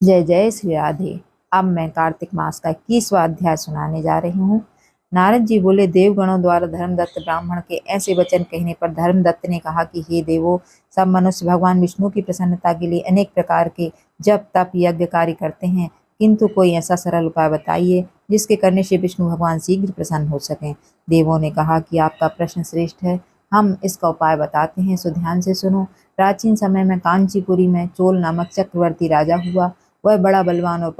जय जय श्री राधे। अब मैं कार्तिक मास का 21वां अध्याय सुनाने जा रही हूँ। नारद जी बोले, देवगणों द्वारा धर्मदत्त ब्राह्मण के ऐसे वचन कहने पर धर्मदत्त ने कहा कि हे देवों, सब मनुष्य भगवान विष्णु की प्रसन्नता के लिए अनेक प्रकार के जप तप यज्ञ कार्य करते हैं, किंतु कोई ऐसा सरल उपाय बताइए जिसके करने से विष्णु भगवान शीघ्र प्रसन्न हो सकें। देवों ने कहा कि आपका प्रश्न श्रेष्ठ है, हम इसका उपाय बताते हैं, सो ध्यान से सुनो। प्राचीन समय में कांचीपुरी में चोल नामक चक्रवर्ती राजा हुआ। वह बड़ा बलवान और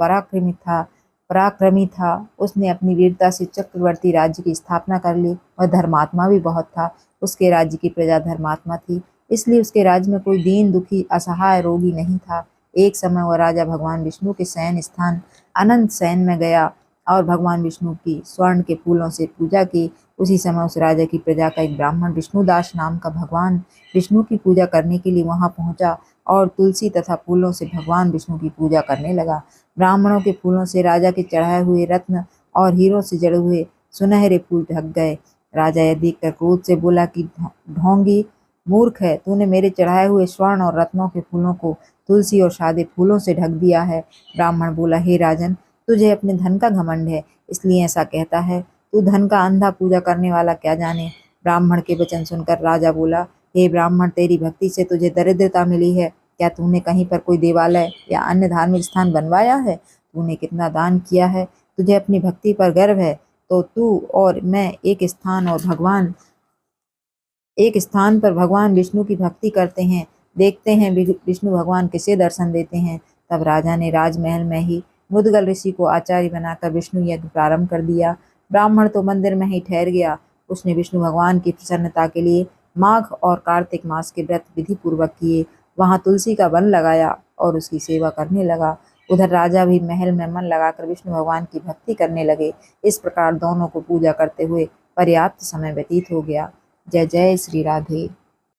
पराक्रमी था। उसने अपनी वीरता से चक्रवर्ती राज्य की स्थापना कर ली। वह धर्मात्मा भी बहुत था। उसके राज्य की प्रजा धर्मात्मा थी, इसलिए उसके राज्य में कोई दीन दुखी असहाय रोगी नहीं था। एक समय वह राजा भगवान विष्णु के शयन स्थान अनंत शयन में गया और भगवान विष्णु की स्वर्ण के फूलों से पूजा की। उसी समय उस राजा की प्रजा का एक ब्राह्मण विष्णुदास नाम का भगवान विष्णु की पूजा करने के लिए वहां पहुंचा और तुलसी तथा फूलों से भगवान विष्णु की पूजा करने लगा। ब्राह्मणों के फूलों से राजा के चढ़ाए हुए रत्न और हीरों से जड़े हुए सुनहरे फूल ढक गए। राजा यह देखकर क्रोध से बोला कि ढोंगी, मूर्ख है, तूने मेरे चढ़ाए हुए स्वर्ण और रत्नों के फूलों को तुलसी और सादे फूलों से ढक दिया है। ब्राह्मण बोला, हे राजन, तुझे अपने धन का घमंड है, इसलिए ऐसा कहता है। तू धन का अंधा पूजा करने वाला क्या जाने। ब्राह्मण के वचन सुनकर राजा बोला, हे ब्राह्मण, तेरी भक्ति से तुझे दरिद्रता मिली है। क्या तूने कहीं पर कोई देवालय या अन्य धार्मिक स्थान बनवाया है? तूने कितना दान किया है? तुझे अपनी भक्ति पर गर्व है तो तू और मैं एक स्थान पर भगवान विष्णु की भक्ति करते हैं, देखते हैं विष्णु भगवान किसे दर्शन देते हैं। तब राजा ने राजमहल में ही मुद्गल ऋषि को आचार्य बनाकर विष्णु यज्ञ प्रारंभ कर दिया। ब्राह्मण तो मंदिर में ही ठहर गया। उसने विष्णु भगवान की प्रसन्नता के लिए माघ और कार्तिक मास के व्रत विधि पूर्वक किए। वहां तुलसी का वन लगाया और उसकी सेवा करने लगा। उधर राजा भी महल में मन लगाकर विष्णु भगवान की भक्ति करने लगे। इस प्रकार दोनों को पूजा करते हुए पर्याप्त समय व्यतीत हो गया। जय जय श्री राधे।